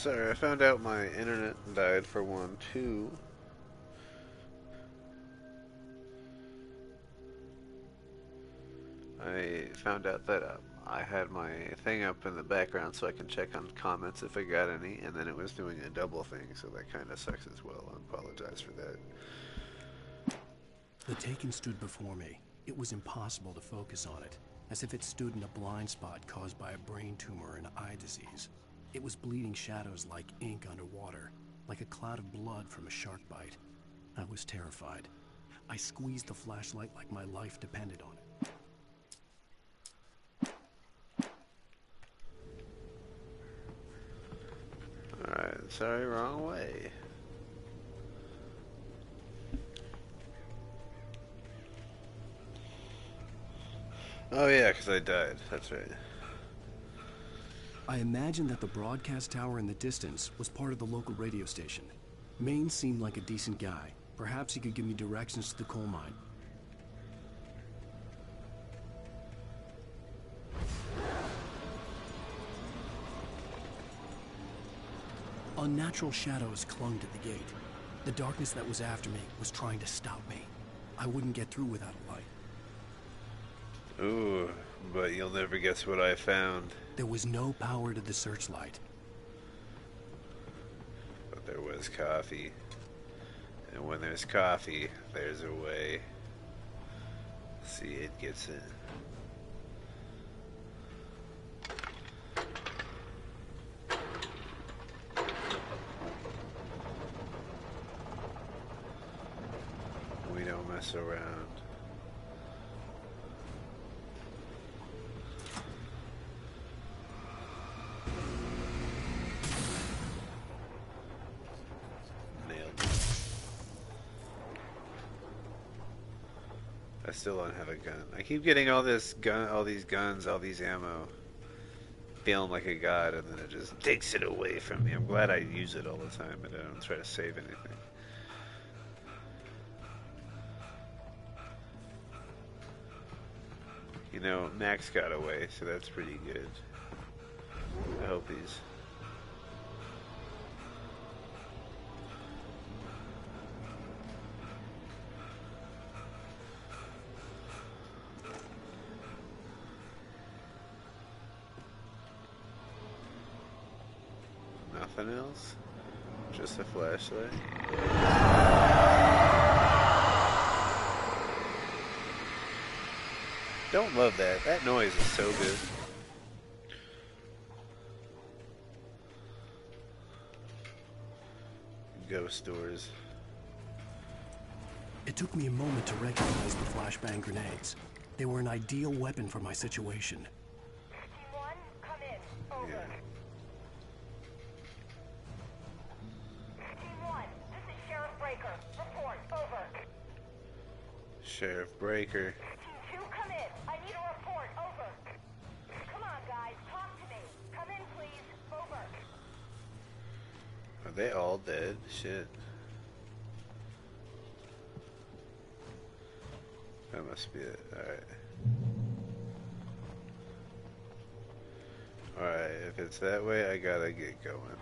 Sorry, I found out my internet died for one. Two, I found out that I had my thing up in the background so I can check on comments if I got any, and then it was doing a double thing, so that kind of sucks as well. I apologize for that. The Taken stood before me. It was impossible to focus on it, as if it stood in a blind spot caused by a brain tumor and eye disease. It was bleeding shadows like ink underwater, like a cloud of blood from a shark bite. I was terrified. I squeezed the flashlight like my life depended on it. Alright, sorry, wrong way. Oh yeah, because I died. That's right. I imagined that the broadcast tower in the distance was part of the local radio station. Maine seemed like a decent guy. Perhaps he could give me directions to the coal mine. Unnatural shadows clung to the gate. The darkness that was after me was trying to stop me. I wouldn't get through without a light. Ooh, but you'll never guess what I found. There was no power to the searchlight. But there was coffee. And when there's coffee, there's a way. See, it gets in. We don't mess around. I still don't have a gun. I keep getting all these guns, all these ammo. Feeling like a god, and then it just takes it away from me. I'm glad I use it all the time, but I don't try to save anything. You know, Max got away, so that's pretty good. I hope he's... Nothing else? Just a flashlight? Don't love that. That noise is so good. Ghost doors. It took me a moment to recognize the flashbang grenades. They were an ideal weapon for my situation. Team 1, come in. Over. Yeah. Team 1, this is Sheriff Breaker. Report. Over. Sheriff Breaker. Team 2, come in. I need a report. Over. Come on, guys. Talk to me. Come in, please. Over. Are they all dead? Shit. That must be it. Alright. Alright, if it's that way, I gotta get going.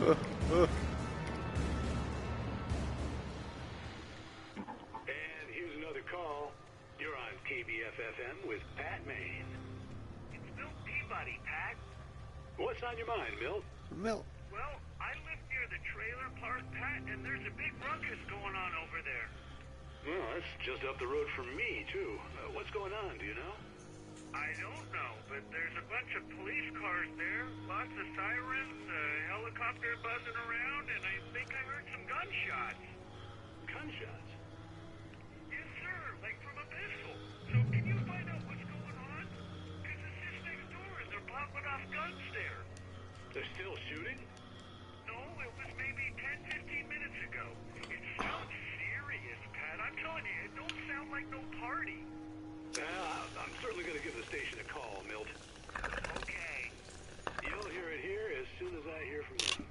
And here's another call. You're on KBFFM with Pat Maine. It's Milt Peabody, Pat. What's on your mind, Milt? Milt. Well, I live near the trailer park, Pat, and there's a big ruckus going on over there. Well, that's just up the road from me, too. What's going on, do you know? I don't know, but there's a bunch of police cars there, lots of sirens, a helicopter buzzing around, and I think I heard some gunshots. Gunshots? Yes, sir, like from a pistol. So can you find out what's going on? Because it's just next door and they're popping off guns there. They're still shooting? No, it was maybe 10, 15 minutes ago. It sounds serious, Pat. I'm telling you, it don't sound like no party. I'm certainly going to give the station a call, Milt. Okay. You'll hear it here as soon as I hear from them.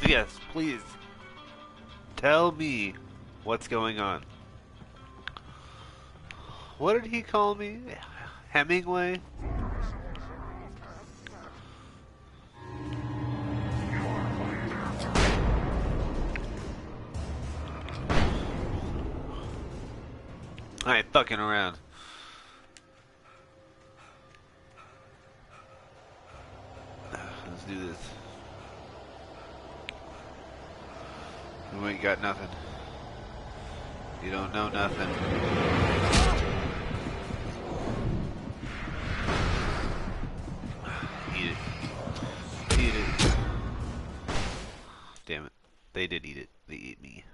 Yes, please. Tell me what's going on. What did he call me? Hemingway? I ain't fucking around. Let's do this. You ain't got nothing. You don't know nothing. Eat it. Eat it. Damn it. They did eat it. They ate me.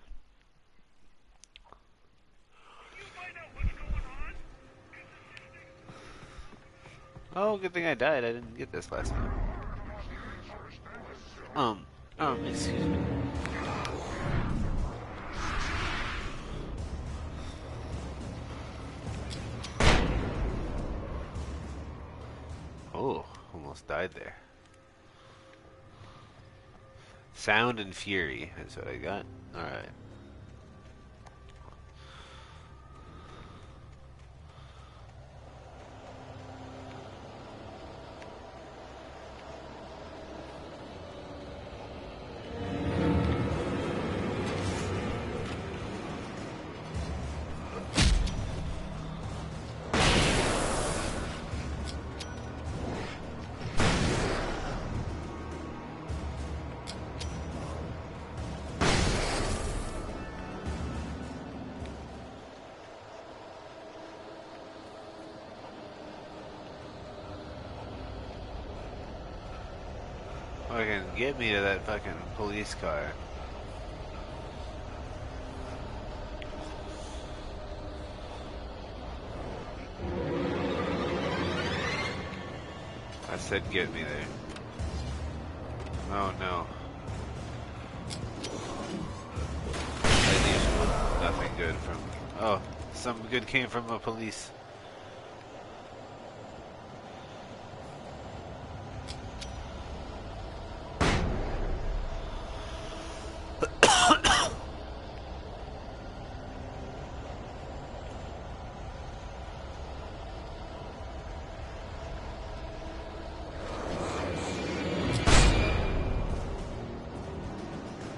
Oh, good thing I died. I didn't get this last time. Excuse me. Oh, almost died there. Sound and Fury is what I got. Alright. Fucking get me to that fucking police car. I said get me there. Oh no. At least nothing good from... Oh, some good came from the police.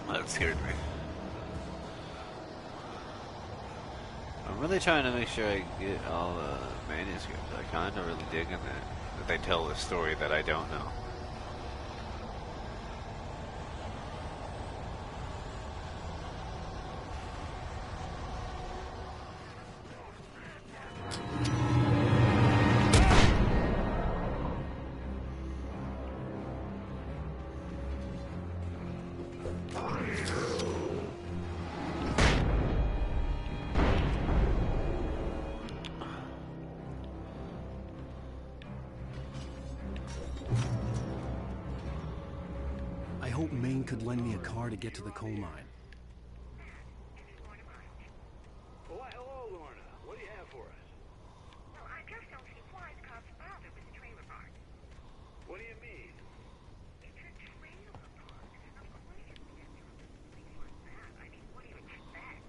That scared me. I'm really trying to make sure I get all the manuscripts. I kind of really dig in that they tell a story that I don't know. I hope Maine could lend me a car to get to the coal mine. Why, hello, Lorna. What do you have for us? Well, I just don't see why the cops bothered with the trailer park. What do you mean? It's a trailer park. Of course you would get something like that. I mean, what do you expect?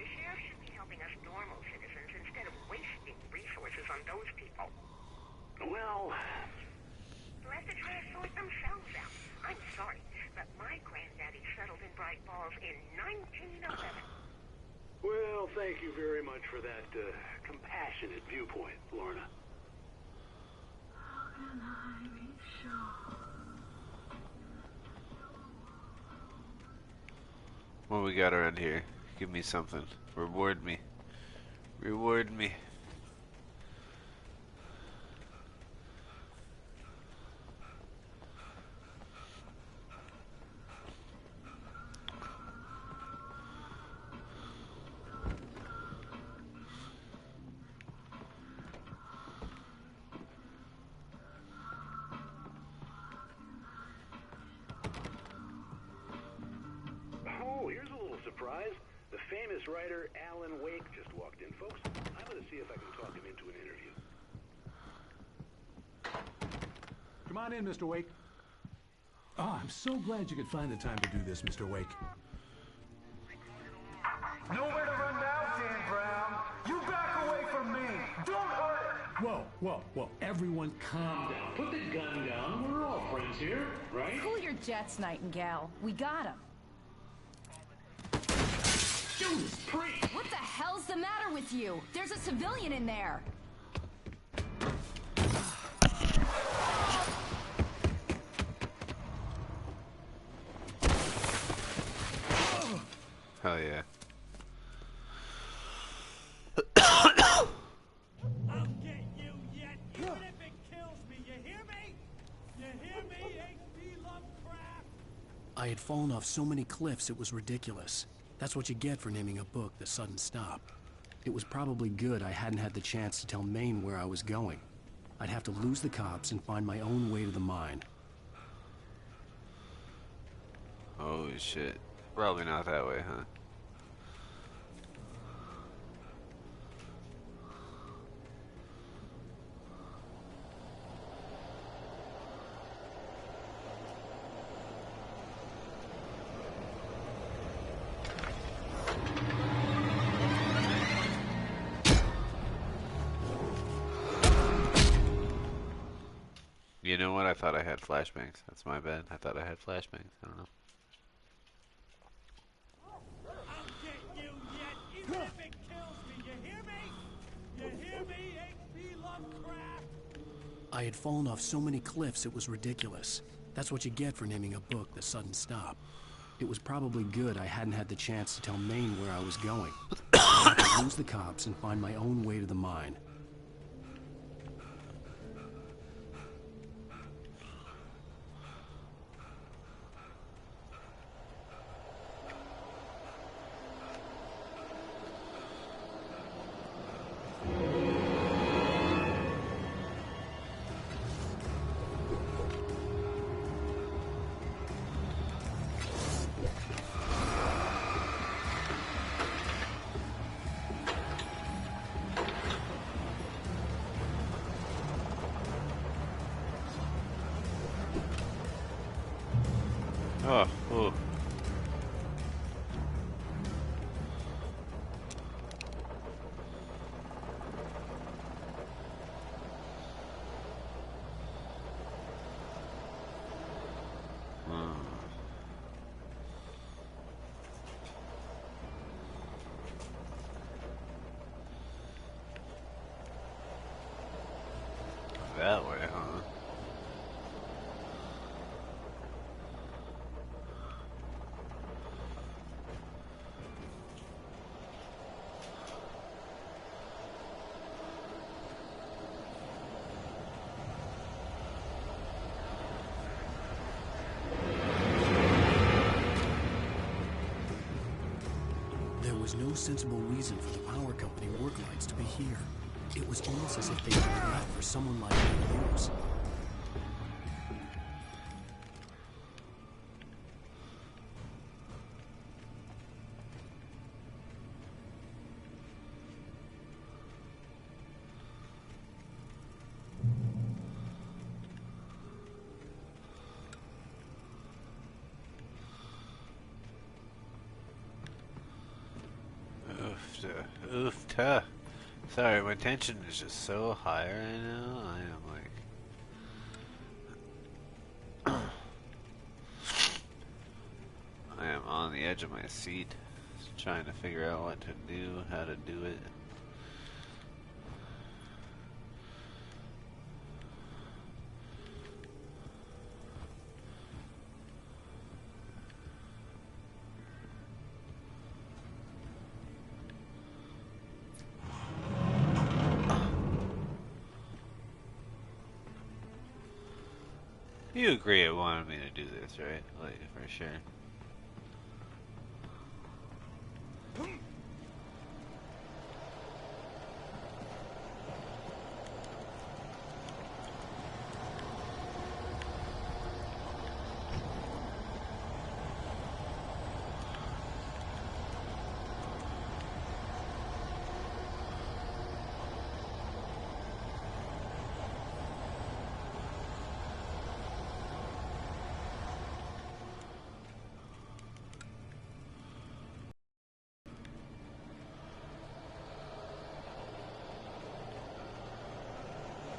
The sheriff should be helping us normal citizens instead of wasting resources on those people. Well... Let the trash sort themselves out. I'm sorry, but my granddaddy settled in Bright Falls in 1911. Well, thank you very much for that compassionate viewpoint, Lorna. How can I be sure? What we got around here? Give me something. Reward me. Reward me. Oh, here's a little surprise. The famous writer Alan Wake just walked in, folks. I'm going to see if I can talk him into an interview. Come on in, Mr. Wake. Oh, I'm so glad you could find the time to do this, Mr. Wake. Nowhere to run now, Dan Brown. You back away from me. Don't hurt. Whoa, whoa, whoa. Everyone calm down. Put the gun down. We're all friends here, right? Cool your jets, Nightingale. We got him. Judas Priest! What the hell's the matter with you? There's a civilian in there. Hell yeah. I'll get you yet, even if it kills me. You hear me? You hear me, H.P. Lovecraft? I had fallen off so many cliffs it was ridiculous. That's what you get for naming a book The Sudden Stop. It was probably good I hadn't had the chance to tell Maine where I was going. I'd have to lose the cops and find my own way to the mine. Holy shit. Probably not that way, huh? You know what? I thought I had flashbangs. That's my bad. I thought I had flashbangs. I don't know. I'll get you yet, even if it kills me. You hear me? You hear me, H.P. Lovecraft? I had fallen off so many cliffs it was ridiculous. That's what you get for naming a book The Sudden Stop. It was probably good I hadn't had the chance to tell Maine where I was going. I'd have to lose the cops and find my own way to the mine. Oh, ooh. That way, huh? There was no sensible reason for the power company work lights to be here. It was almost as if they were left for someone like me to use. Oof-ta. Sorry, my tension is just so high right now. I am like... I am on the edge of my seat, trying to figure out what to do, how to do it. You agree it wanted me to do this, right? Like, for sure.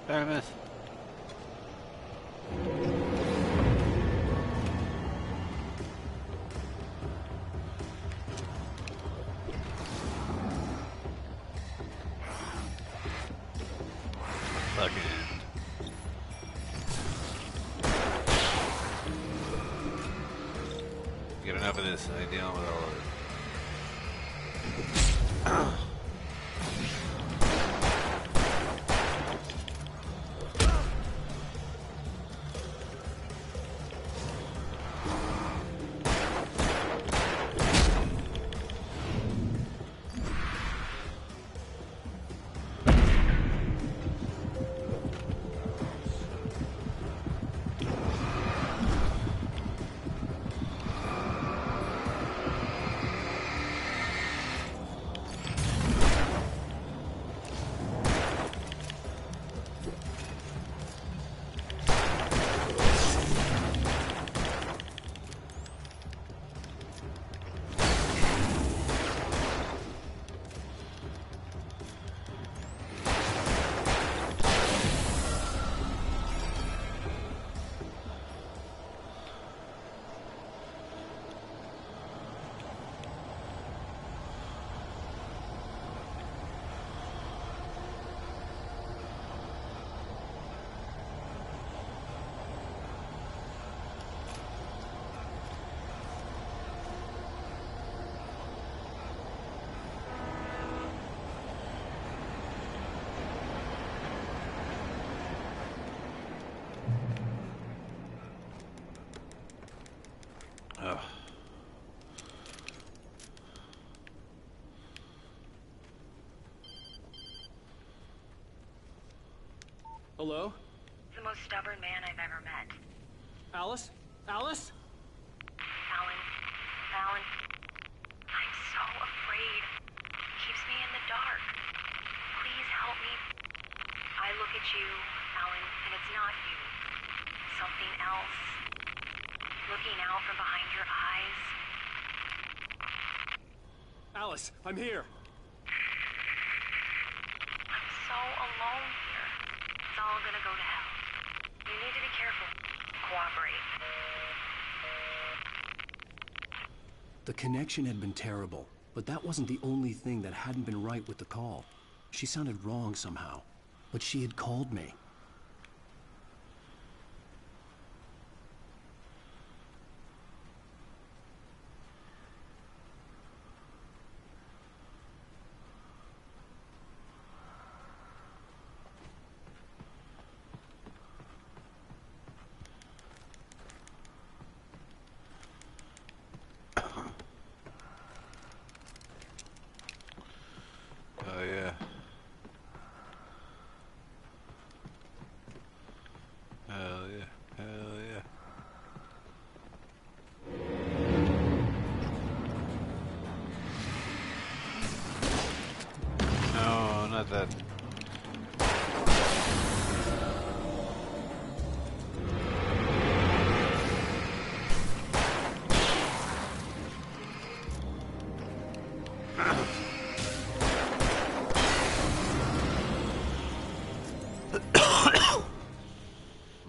Thermos. Fucking. Get enough of this and I deal with all of it. Oh. Hello? The most stubborn man I've ever met. Alice? Alice? Alan. Alan. I'm so afraid. Keeps me in the dark. Please help me. I look at you, Alan, and it's not you. Something else. Looking out from behind your eyes. Alice, I'm here. I'm so alone here. It's all gonna go to hell. You need to be careful. Cooperate. The connection had been terrible, but that wasn't the only thing that hadn't been right with the call. She sounded wrong somehow, but she had called me. Oh yeah. Hell yeah. Hell yeah. No, not that.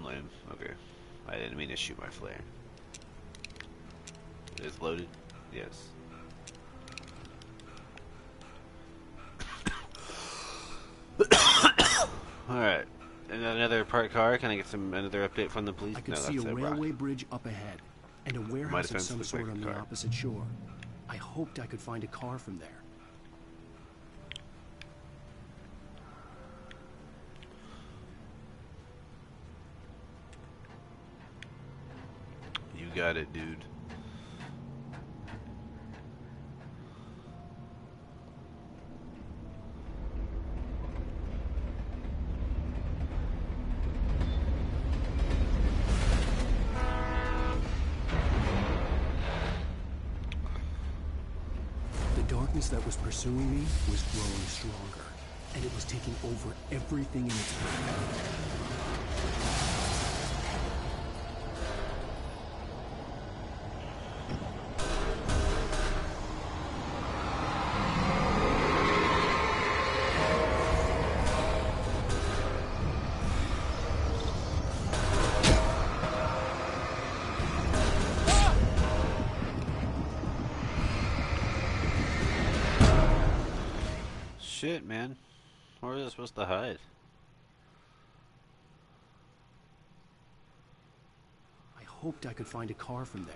Lame. Okay. I didn't mean to shoot my flare. It's loaded? Yes. Alright. And another parked car. Can I get another update from the police? I could No, see that's a rock. railway bridge up ahead, and a warehouse of defense some looks sort like a on the car. opposite shore. I hoped I could find a car from there. got it, dude. The darkness that was pursuing me was growing stronger, and it was taking over everything in its path. Shit, man. Where is it supposed to hide? I hoped I could find a car from there.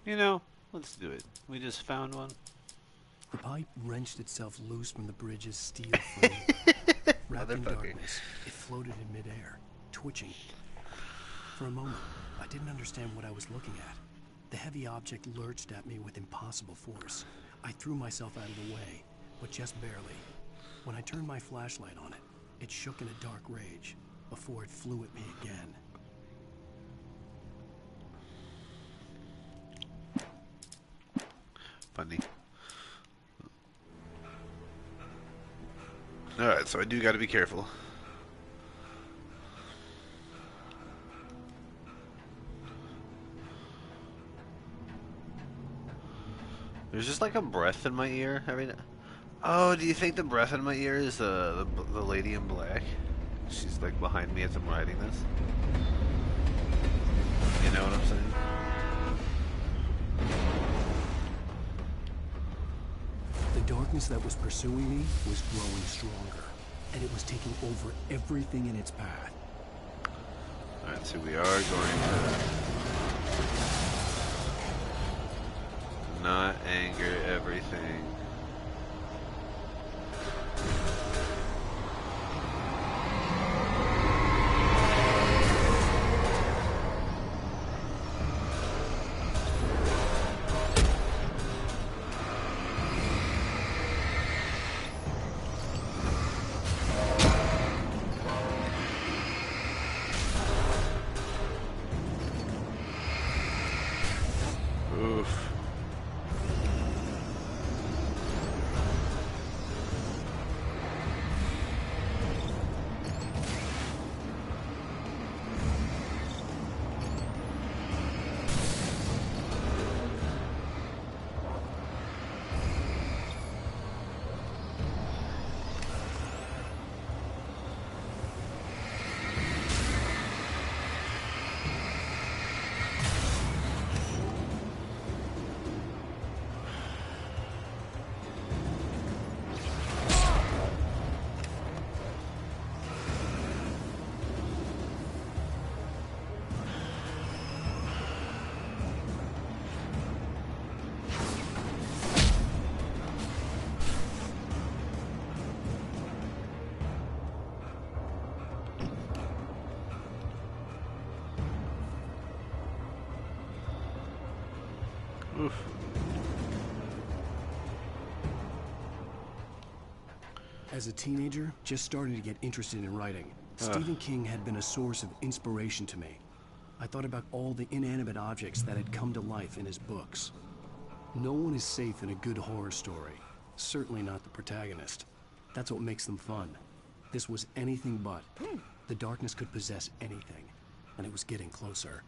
You know, let's do it. We just found one. The pipe wrenched itself loose from the bridge's steel frame. Wrapped in Motherfucker. darkness, it floated in midair, twitching. For a moment, I didn't understand what I was looking at. The heavy object lurched at me with impossible force. I threw myself out of the way, but just barely. When I turned my flashlight on it, it shook in a dark rage before it flew at me again. Funny. Alright, so I do gotta be careful. There's just like a breath in my ear every now. Oh, do you think the breath in my ear is the lady in black? She's like behind me as I'm writing this. You know what I'm saying? The darkness that was pursuing me was growing stronger, and it was taking over everything in its path. Alright, so we are going to not anger everything. Oof. Oof. As a teenager, just starting to get interested in writing, Stephen King had been a source of inspiration to me. I thought about all the inanimate objects that had come to life in his books. No one is safe in a good horror story. Certainly not the protagonist. That's what makes them fun. This was anything but. The darkness could possess anything, and it was getting closer.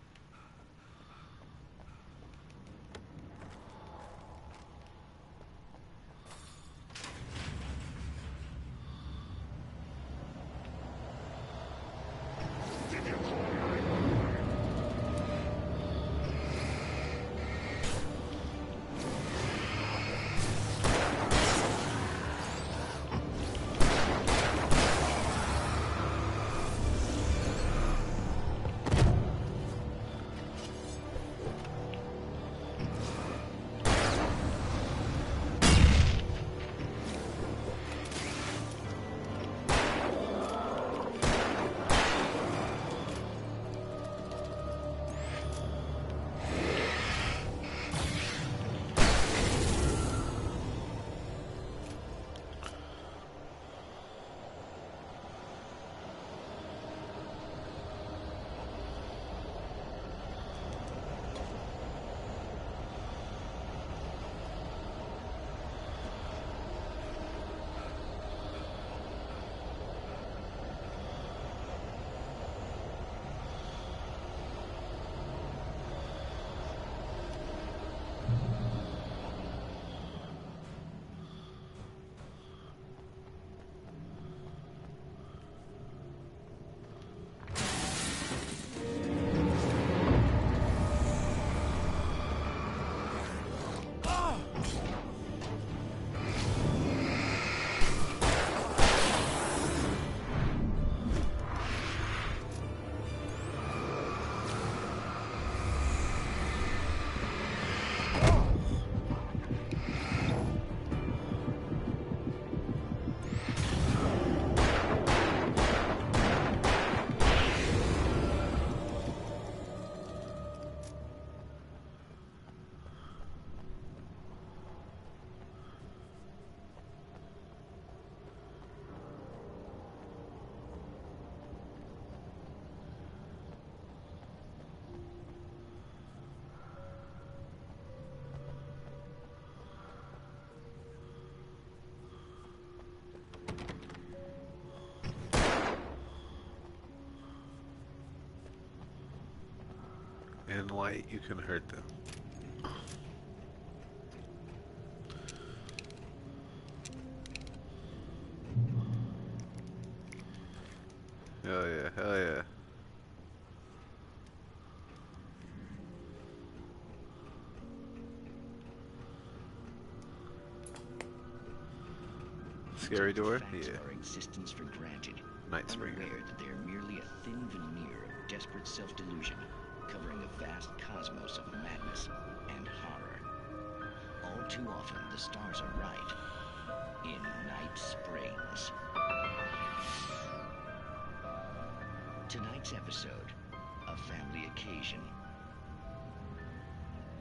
in light, you can hurt them. Hell yeah, hell yeah. Scary door? Yeah. Our existence for granted. Night Springer. Unaware that they are merely a thin veneer of desperate self-delusion, covering a vast cosmos of madness and horror. All too often, the stars are right. In Night Springs. Tonight's episode, a family occasion.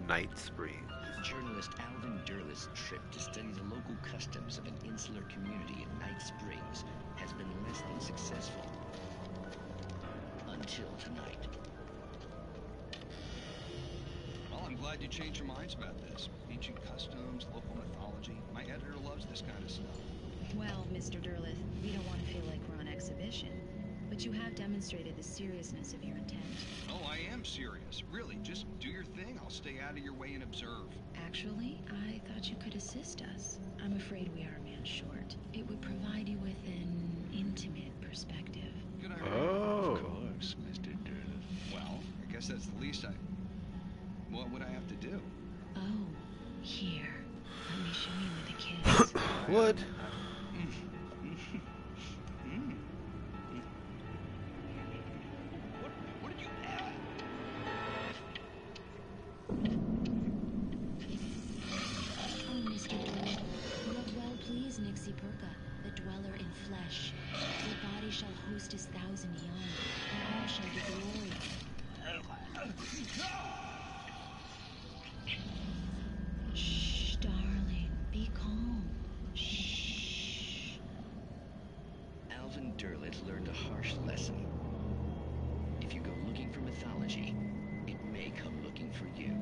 Night Springs. Journalist Alvin Derlis' trip to study the local customs of an insular community in Night Springs has been less than successful. Until tonight. Well, I'm glad you changed your minds about this. Ancient customs, local mythology. My editor loves this kind of stuff. Well, Mr. Derlith, we don't want to feel like we're on exhibition, but you have demonstrated the seriousness of your intent. Oh, I am serious. Really, just do your thing. I'll stay out of your way and observe. Actually, I thought you could assist us. I'm afraid we are a man short. It would provide you with an intimate perspective. Good idea. Oh. Of course, Mr. Derlith. Well, I guess that's the least I... What would I have to do? Oh, here. Let me show you with the kids. What? What did you add? Oh, Mr. Derlith, you have well pleased Nixie Perka, the dweller in flesh. Your body shall host his 1,000 young, and all shall be glory. Shh, darling, be calm. Shh. Alvin Derlith learned a harsh lesson. If you go looking for mythology, it may come looking for you.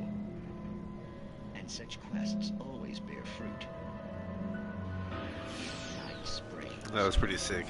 And such quests always bear fruit. Night Springs. That was pretty sick.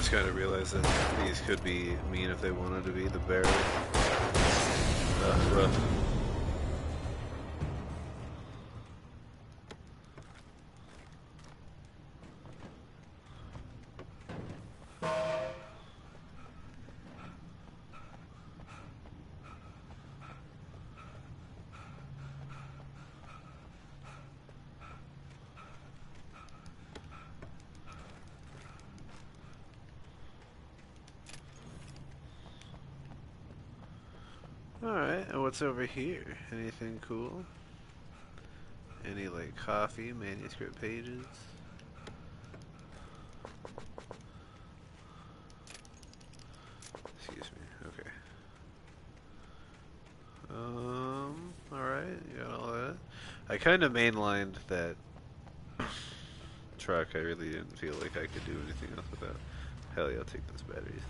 Kind of realize that these could be mean if they wanted to be the bear. Rough. Alright, and what's over here? Anything cool? Any, like, coffee, manuscript pages? Excuse me, okay. Alright, you got all that. I kind of mainlined that truck. I really didn't feel like I could do anything else with that. Hell yeah, I'll take those batteries.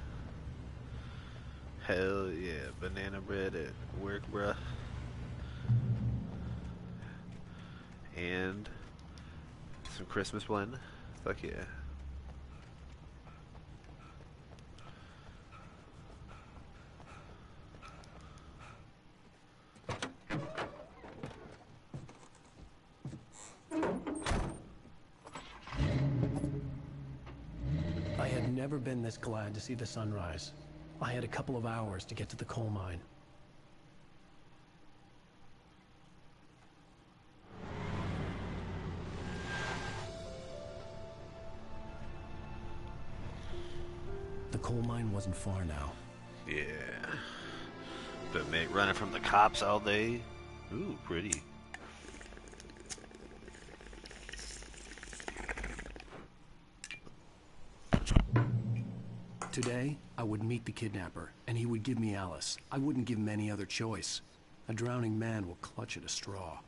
Hell yeah, banana bread at work, bruh. And some Christmas blend. Fuck yeah. never been this glad to see the sunrise. I had a couple of hours to get to the coal mine. The coal mine wasn't far now. Yeah. But mate, running from the cops all day. Ooh, pretty. Today, I would meet the kidnapper, and he would give me Alice. I wouldn't give him any other choice. A drowning man will clutch at a straw.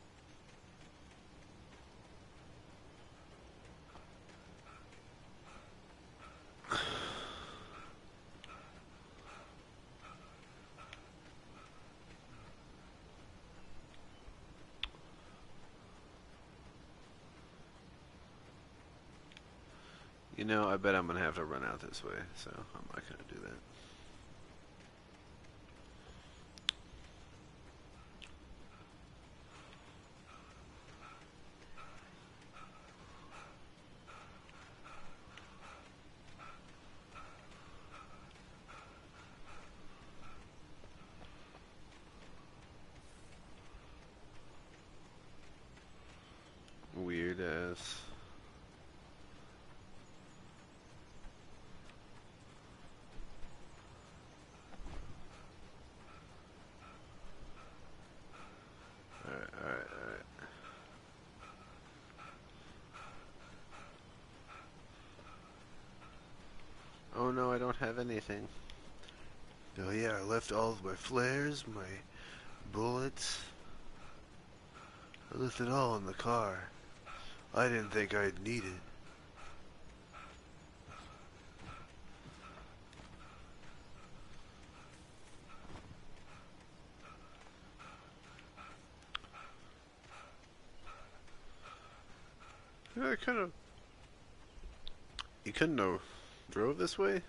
You know, I bet I'm gonna have to run out this way, so I'm not gonna do that. Weird ass. Alright. Oh no, I don't have anything. Oh yeah, I left all of my flares, my bullets. I left it all in the car. I didn't think I'd need it. Yeah, I kind of... You couldn't have drove this way?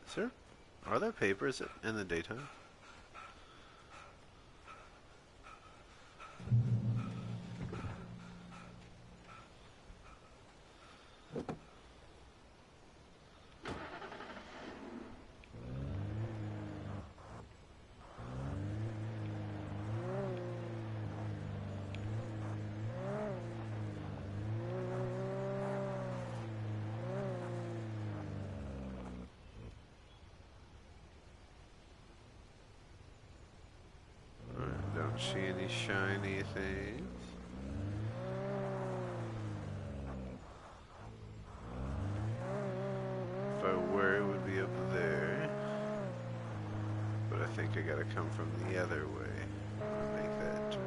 Sir, are there papers in the daytime? Don't see any shiny things. If I were, it would be up there. But I think I gotta come from the other way to make that jump.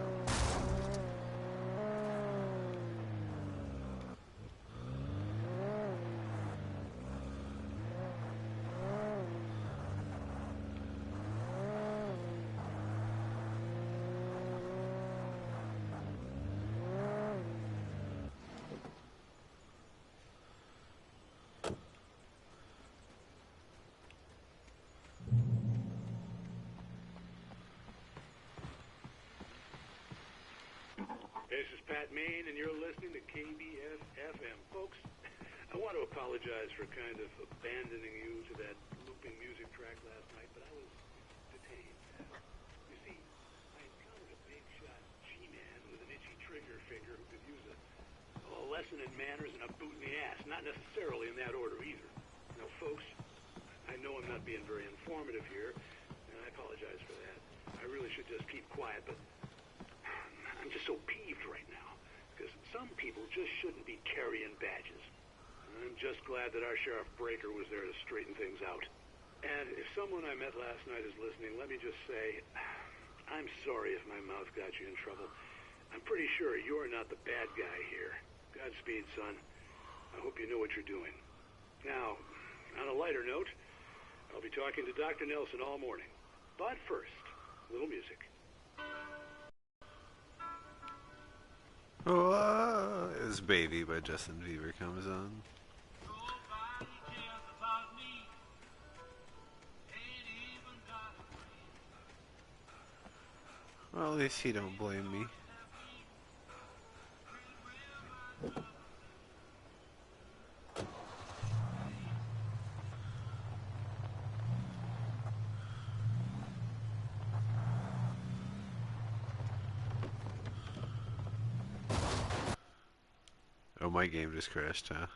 This is Pat Main, and you're listening to KBS FM. Folks, I want to apologize for kind of abandoning you to that looping music track last night, but I was detained. You see, I encountered a big shot G-man with an itchy trigger finger who could use a lesson in manners and a boot in the ass. Not necessarily in that order either. Now, folks, I know I'm not being very informative here, and I apologize for that. I really should just keep quiet, but I'm just so peeved right now, because some people just shouldn't be carrying badges. I'm just glad that our Sheriff Breaker was there to straighten things out. And if someone I met last night is listening, let me just say, I'm sorry if my mouth got you in trouble. I'm pretty sure you're not the bad guy here. Godspeed, son. I hope you know what you're doing. Now, on a lighter note, I'll be talking to Dr. Nelson all morning. But first, a little music. Oh, as Baby by Justin Bieber comes on. Well, at least he don't blame me. Oh, my game just crashed, huh?